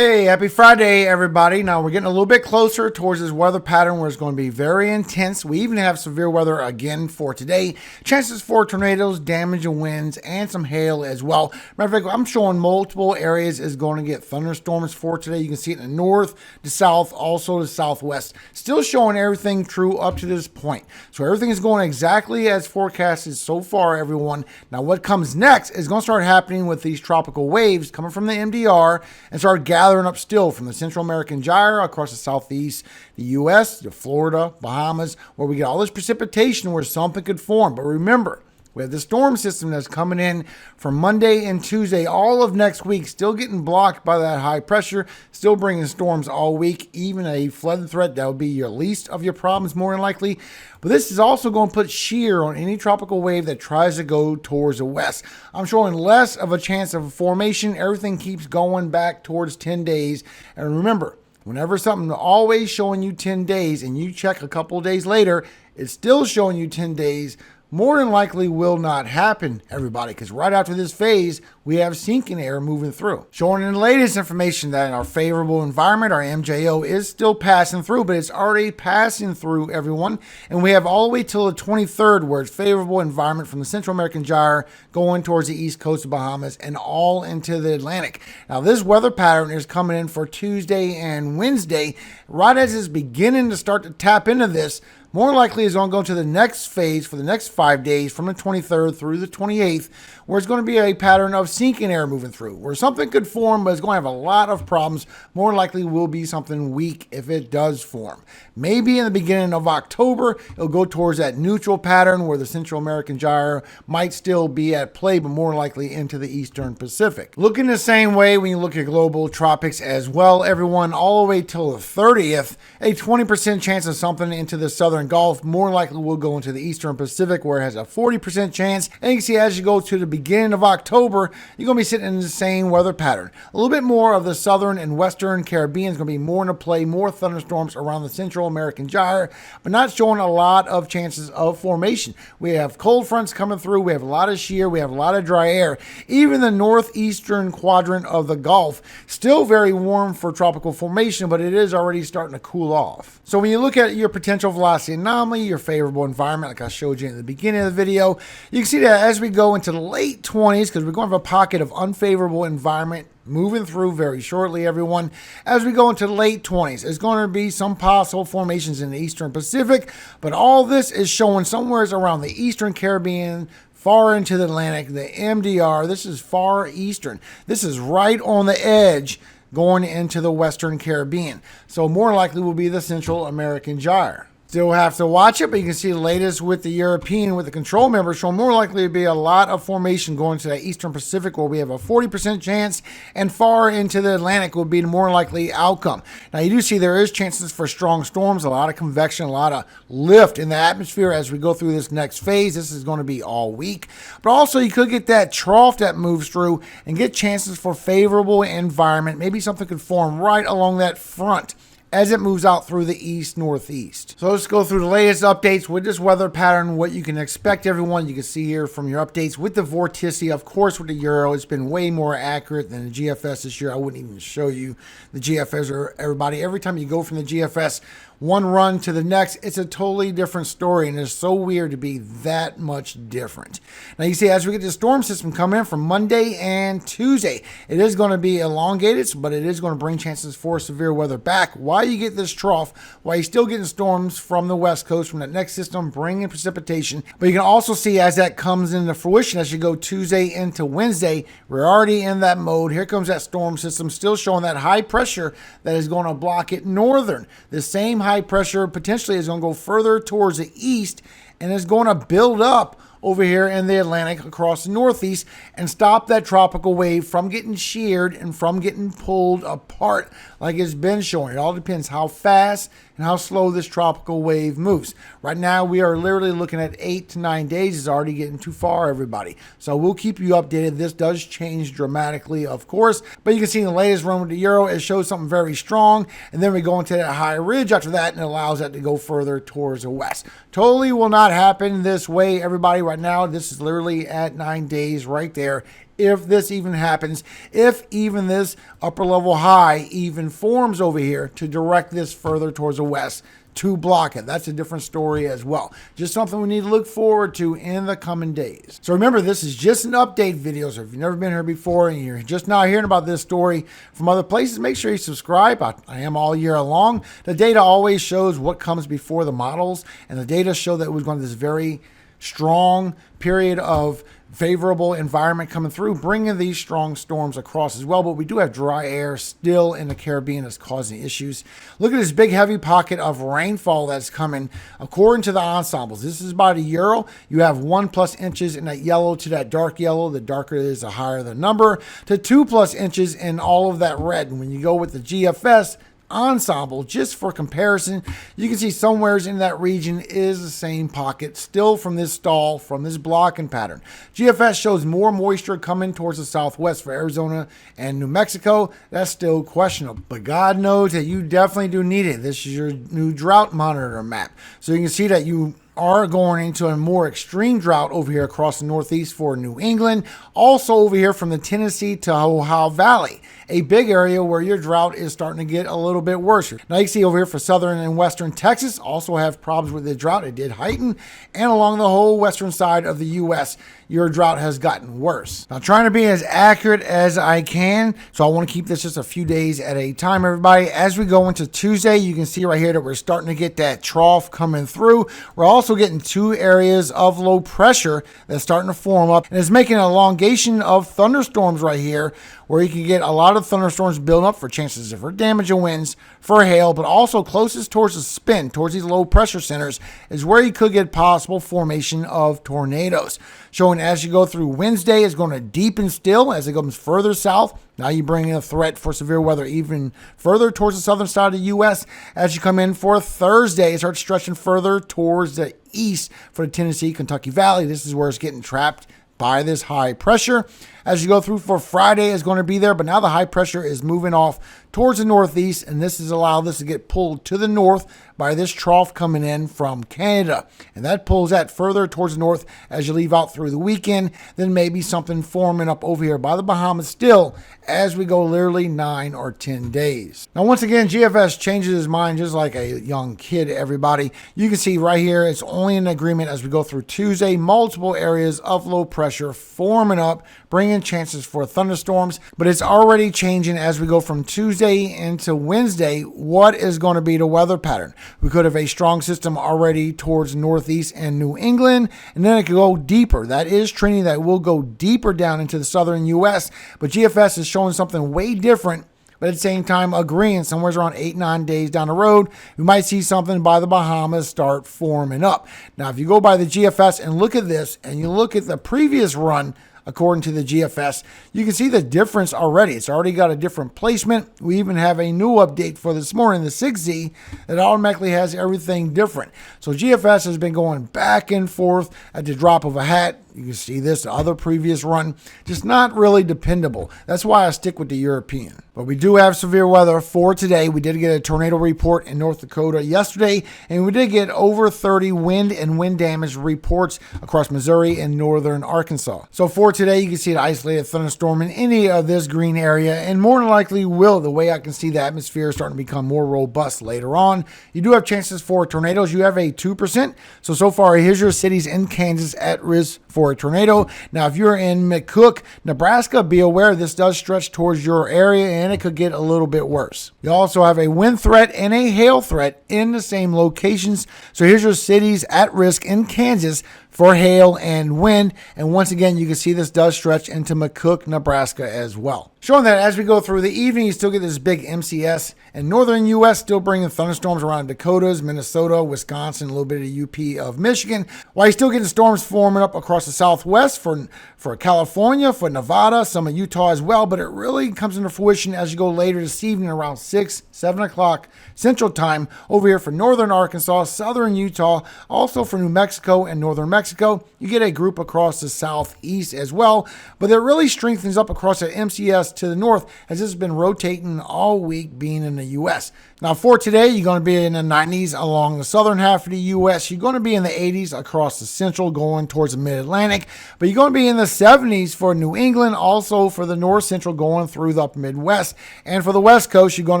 Hey, happy Friday, everybody. Now we're getting a little bit closer towards this weather pattern where it's going to be very intense. We even have severe weather again for today. Chances for tornadoes, damage and winds, and some hail as well. Matter of fact, I'm showing multiple areas is going to get thunderstorms for today. You can see it in the north, the south, also the southwest. Still showing everything true up to this point. So everything is going exactly as forecasted so far, everyone. Now what comes next is going to start happening with these tropical waves coming from the MDR and start gathering up still from the Central American Gyre across the southeast, the U.S., to Florida, Bahamas, where we get all this precipitation where something could form. But remember, we have the storm system that's coming in from Monday and Tuesday, all of next week, still getting blocked by that high pressure, still bringing storms all week, even a flood threat. That would be your least of your problems, more than likely. But this is also going to put shear on any tropical wave that tries to go towards the west. I'm showing less of a chance of a formation. Everything keeps going back towards 10 days. And remember, whenever something always showing you 10 days and you check a couple of days later, it's still showing you 10 days, more than likely will not happen, everybody, because right after this phase, we have sinking air moving through. Showing in the latest information that in our favorable environment, our MJO is still passing through, but it's already passing through, everyone. And we have all the way till the 23rd, where it's favorable environment from the Central American Gyre going towards the east coast of Bahamas and all into the Atlantic. Now, this weather pattern is coming in for Tuesday and Wednesday. Right as it's beginning to start to tap into this, more likely is going to go to the next phase for the next 5 days from the 23rd through the 28th, where it's going to be a pattern of sinking air moving through, where something could form, but it's going to have a lot of problems. More likely will be something weak if it does form. Maybe in the beginning of October, it'll go towards that neutral pattern where the Central American Gyre might still be at play, but more likely into the Eastern Pacific. Looking the same way when you look at global tropics as well, everyone, all the way till the 30th, a 20% chance of something into the Southern Gulf, more likely will go into the Eastern Pacific, where it has a 40% chance. And you can see as you go to the beginning of October, you're going to be sitting in the same weather pattern. A little bit more of the Southern and Western Caribbean is going to be more into play, more thunderstorms around the Central American Gyre, but not showing a lot of chances of formation. We have cold fronts coming through. We have a lot of shear. We have a lot of dry air. Even the northeastern quadrant of the Gulf, still very warm for tropical formation, but it is already starting to cool off. So when you look at your potential velocity anomaly, your favorable environment, like I showed you in the beginning of the video, you can see that as we go into the late 20s, because we're going to have a pocket of unfavorable environment moving through very shortly, everyone. As we go into the late 20s, there's going to be some possible formations in the Eastern Pacific, but all this is showing somewhere around the Eastern Caribbean, far into the Atlantic, the MDR. This is far eastern. This is right on the edge going into the Western Caribbean. So more likely will be the Central American Gyre. Still have to watch it, but you can see the latest with the European, with the control members, showing more likely to be a lot of formation going to the Eastern Pacific, where we have a 40% chance, and far into the Atlantic will be the more likely outcome. Now, you do see there is chances for strong storms, a lot of convection, a lot of lift in the atmosphere as we go through this next phase. This is going to be all week. But also, you could get that trough that moves through and get chances for favorable environment. Maybe something could form right along that front as it moves out through the east-northeast. So let's go through the latest updates with this weather pattern, what you can expect, everyone. You can see here from your updates with the vorticity. Of course, with the Euro, it's been way more accurate than the GFS this year. I wouldn't even show you the GFS or everybody. Every time you go from the GFS one run to the next, it's a totally different story, and it's so weird to be that much different. Now, you see, as we get the storm system coming in from Monday and Tuesday, it is going to be elongated, but it is going to bring chances for severe weather back. While you get this trough, while you're still getting storms from the west coast, from that next system, bringing precipitation. But you can also see as that comes into fruition, as you go Tuesday into Wednesday, we're already in that mode. Here comes that storm system, still showing that high pressure that is going to block it northern. The same high pressure potentially is going to go further towards the east and is going to build up over here in the Atlantic across the northeast and stop that tropical wave from getting sheared and from getting pulled apart like it's been showing. It all depends how fast and how slow this tropical wave moves. Right now, we are literally looking at 8 to 9 days. It's already getting too far, everybody. So we'll keep you updated. This does change dramatically, of course, but you can see in the latest run with the Euro, it shows something very strong, and then we go into that high ridge after that, and it allows that to go further towards the west. Totally will not happen this way, everybody. Right now, this is literally at 9 days right there. if this even happens, if even this upper level high even forms over here to direct this further towards the west to block it. That's a different story as well. Just something we need to look forward to in the coming days. So remember, this is just an update video. So if you've never been here before and you're just now hearing about this story from other places, make sure you subscribe. I am all year long. The data always shows what comes before the models, and the data show that we're going to this very strong period of favorable environment coming through, bringing these strong storms across as well. But we do have dry air still in the Caribbean that's causing issues. Look at this big heavy pocket of rainfall that's coming according to the ensembles. This is about a euro. You have 1+ inches in that yellow to that dark yellow. The darker it is, the higher the number, to 2+ inches in all of that red. And when you go with the GFS ensemble, just for comparison, you can see somewhere in that region is the same pocket still from this stall, from this blocking pattern. GFS shows more moisture coming towards the southwest for Arizona and New Mexico. That's still questionable, but God knows that you definitely do need it. This is your new drought monitor map, so you can see that you are going into a more extreme drought over here across the northeast for New England. Also over here from the Tennessee to Ohio Valley, a big area where your drought is starting to get a little bit worse. Now you can see over here for southern and western Texas also have problems with the drought. It did heighten, and along the whole western side of the U.S., your drought has gotten worse. Now, trying to be as accurate as I can, so I want to keep this just a few days at a time, everybody. As we go into Tuesday, you can see right here that we're starting to get that trough coming through. We're also getting 2 areas of low pressure that's starting to form up, and it's making an elongation of thunderstorms right here, where you can get a lot of thunderstorms building up for chances for damage and winds, for hail, but also closest towards the spin, towards these low pressure centers, is where you could get possible formation of tornadoes. Showing as you go through Wednesday, is going to deepen still as it comes further south. Now you bring in a threat for severe weather even further towards the southern side of the U.S. As you come in for Thursday, it starts stretching further towards the east for the Tennessee, Kentucky Valley. This is where it's getting trapped by this high pressure. As you go through for Friday, is going to be there, but now the high pressure is moving off towards the northeast, and this has allowed this to get pulled to the north by this trough coming in from Canada. And that pulls that further towards the north as you leave out through the weekend. Then maybe something forming up over here by the Bahamas still as we go literally 9 or 10 days. Now, once again, GFS changes his mind just like a young kid, everybody. You can see right here, it's only an agreement as we go through Tuesday. Multiple areas of low pressure forming up, bringing chances for thunderstorms, but it's already changing as we go from Tuesday into Wednesday. What is going to be the weather pattern? We could have a strong system already towards northeast and New England, and then it could go deeper. That is trending that will go deeper down into the southern U.S., but GFS is showing something way different, but at the same time agreeing somewhere around 8-9 days down the road, we might see something by the Bahamas start forming up. Now, if you go by the GFS and look at this, and you look at the previous run, according to the GFS, you can see the difference already. It's already got a different placement. We even have a new update for this morning, the 6Z, that automatically has everything different. So GFS has been going back and forth at the drop of a hat. You can see this, the other previous run, just not really dependable. That's why I stick with the European. But we do have severe weather for today. We did get a tornado report in North Dakota yesterday, and we did get over 30 wind and wind damage reports across Missouri and northern Arkansas. So for today, you can see an isolated thunderstorm in any of this green area, and more than likely will. The way I can see the atmosphere starting to become more robust later on. You do have chances for tornadoes. You have a 2%. So far, here's your cities in Kansas at risk for a tornado. Now, if you're in McCook, Nebraska, be aware this does stretch towards your area and it could get a little bit worse. You also have a wind threat and a hail threat in the same locations. So here's your cities at risk in Kansas for hail and wind. And once again, you can see this does stretch into McCook, Nebraska as well. Showing that as we go through the evening, you still get this big MCS, and northern U.S. still bringing thunderstorms around Dakotas, Minnesota, Wisconsin, a little bit of the UP of Michigan, while you're still getting storms forming up across the southwest for California, for Nevada, some of Utah as well, but it really comes into fruition as you go later this evening around 6, 7 o'clock Central Time over here for northern Arkansas, southern Utah, also for New Mexico and northern Mexico. Mexico. You get a group across the southeast as well, but it really strengthens up across the MCS to the north as this has been rotating all week being in the U.S. Now for today, you're going to be in the 90s along the southern half of the U.S. You're going to be in the 80s across the central going towards the mid-Atlantic, but you're going to be in the 70s for New England, also for the north central going through the upper Midwest, and for the West Coast, you're going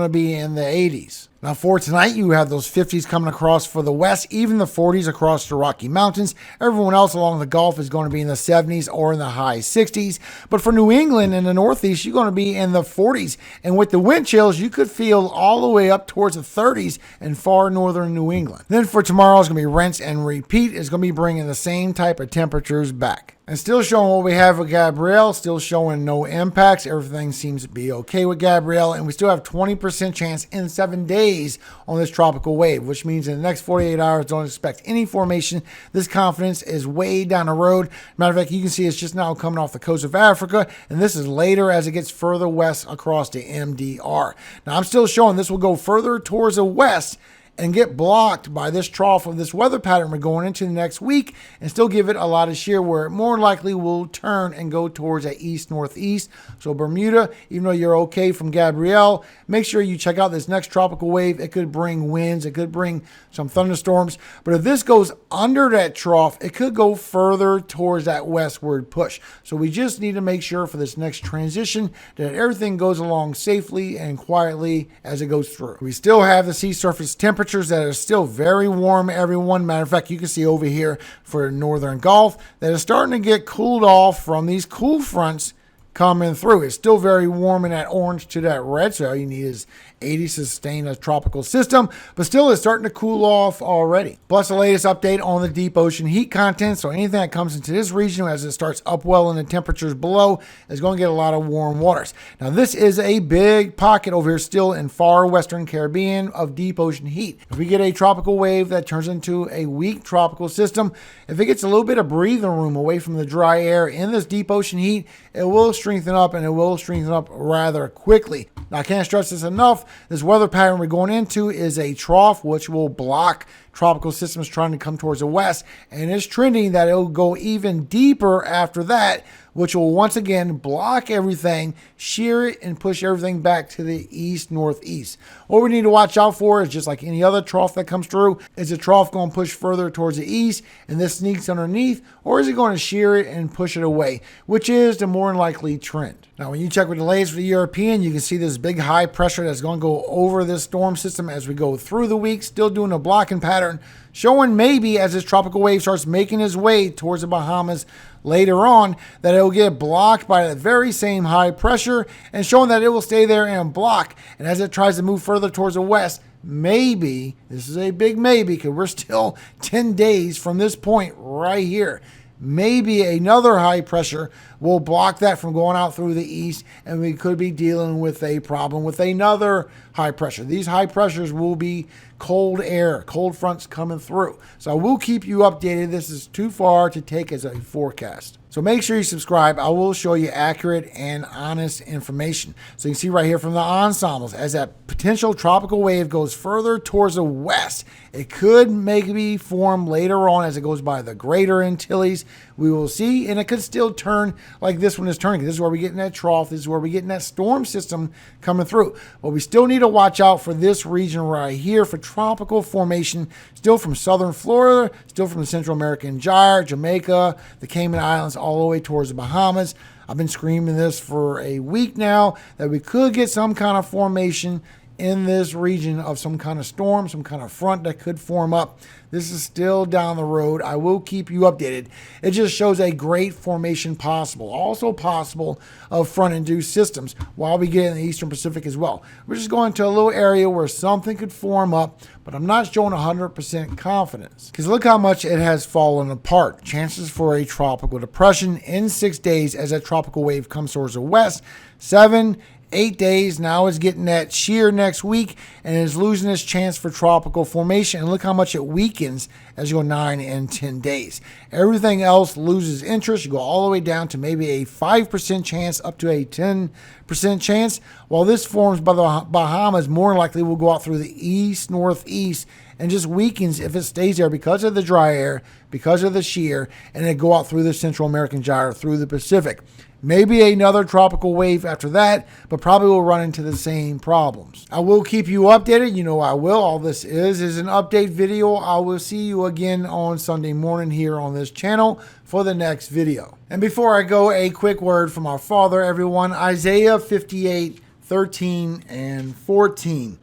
to be in the 80s. Now for tonight, you have those 50s coming across for the west, even the 40s across the Rocky Mountains. Everyone else along the Gulf is going to be in the 70s or in the high 60s. But for New England and the Northeast, you're going to be in the 40s. And with the wind chills, you could feel all the way up towards the 30s in far northern New England. Then for tomorrow, it's going to be rinse and repeat. It's going to be bringing the same type of temperatures back. And still showing what we have with Gabrielle, still showing no impacts. Everything seems to be okay with Gabrielle, and we still have 20% chance in 7 days on this tropical wave, which means in the next 48 hours, don't expect any formation. This confidence is way down the road. Matter of fact, you can see it's just now coming off the coast of Africa, and this is later as it gets further west across the MDR. Now, I'm still showing this will go further towards the west and get blocked by this trough of this weather pattern we're going into the next week and still give it a lot of shear where it more likely will turn and go towards the east-northeast. So Bermuda, even though you're okay from Gabrielle, make sure you check out this next tropical wave. It could bring winds. It could bring some thunderstorms. But if this goes under that trough, it could go further towards that westward push. So we just need to make sure for this next transition that everything goes along safely and quietly as it goes through. We still have the sea surface temperature that are still very warm, everyone. Matter of fact, you can see over here for northern Gulf that is starting to get cooled off from these cool fronts coming through. It's still very warm in that orange to that red, so all you need is 80 to sustain a tropical system, but still it's starting to cool off already. Plus the latest update on the deep ocean heat content, so anything that comes into this region as it starts upwelling the temperatures below is going to get a lot of warm waters. Now this is a big pocket over here still in far western Caribbean of deep ocean heat. If we get a tropical wave that turns into a weak tropical system, if it gets a little bit of breathing room away from the dry air in this deep ocean heat, it will strengthen up, and it will strengthen up rather quickly. Now I can't stress this enough. This weather pattern we're going into is a trough which will block tropical systems trying to come towards the west, and it's trending that it'll go even deeper after that, which will once again block everything, shear it, and push everything back to the east-northeast. What we need to watch out for is just like any other trough that comes through, is the trough going to push further towards the east and this sneaks underneath, or is it going to shear it and push it away, which is the more likely trend. Now, when you check with the latest for the European, you can see this big high pressure that's going to go over this storm system as we go through the week, still doing a blocking pattern, showing maybe as this tropical wave starts making its way towards the Bahamas later on that it will get blocked by that very same high pressure, and showing that it will stay there and block. And as it tries to move further towards the west, maybe, this is a big maybe because we're still 10 days from this point right here, maybe another high pressure will block that from going out through the east, and we could be dealing with a problem with another high pressure. These high pressures will be cold air, cold fronts coming through. So I will keep you updated. This is too far to take as a forecast. So make sure you subscribe. I will show you accurate and honest information. So you can see right here from the ensembles, as that potential tropical wave goes further towards the west, it could maybe form later on as it goes by the greater Antilles. We will see, and it could still turn like this one is turning. This is where we get in that trough. This is where we get in that storm system coming through. But we still need to watch out for this region right here for tropical formation, still from southern Florida, still from the Central American Gyre, Jamaica, the Cayman Islands, all the way towards the Bahamas. I've been screaming this for a week now that we could get some kind of formation in this region of some kind of storm, some kind of front that could form up. This is still down the road. I will keep you updated. It just shows a great formation possible. Also possible of front-induced systems while we get in the Eastern Pacific as well. We're just going to a little area where something could form up, but I'm not showing 100% confidence. Because look how much it has fallen apart. Chances for a tropical depression in 6 days as that tropical wave comes towards the west, 7, 8 days. Now it's getting that shear next week and is losing its chance for tropical formation. And look how much it weakens as you go 9 and 10 days. Everything else loses interest. You go all the way down to maybe a 5% chance up to a 10% chance. While this forms by the Bahamas, more likely will go out through the east, northeast, and just weakens if it stays there because of the dry air, because of the shear, and it go out through the Central American gyre, through the Pacific. Maybe another tropical wave after that, but probably will run into the same problems. I will keep you updated. You know I will. All this is an update video. I will see you again on Sunday morning here on this channel for the next video. And before I go, a quick word from our Father, everyone. Isaiah 58:13 and 14.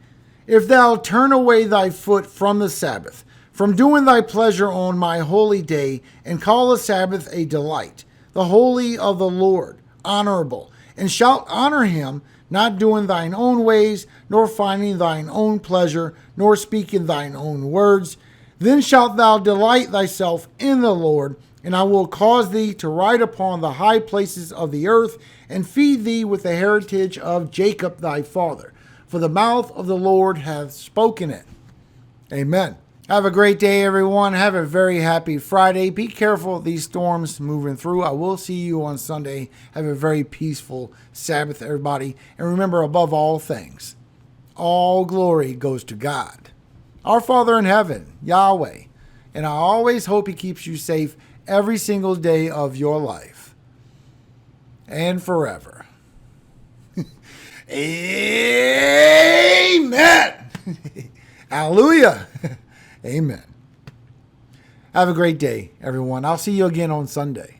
If thou turn away thy foot from the Sabbath, from doing thy pleasure on my holy day, and call the Sabbath a delight, the holy of the Lord, honorable, and shalt honor him, not doing thine own ways, nor finding thine own pleasure, nor speaking thine own words, then shalt thou delight thyself in the Lord, and I will cause thee to ride upon the high places of the earth, and feed thee with the heritage of Jacob thy father. For the mouth of the Lord hath spoken it. Amen. Have a great day, everyone. Have a very happy Friday. Be careful of these storms moving through. I will see you on Sunday. Have a very peaceful Sabbath, everybody. And remember, above all things, all glory goes to God, our Father in heaven, Yahweh. And I always hope he keeps you safe every single day of your life and forever. Amen. Hallelujah. Amen. Have a great day, everyone. I'll see you again on Sunday.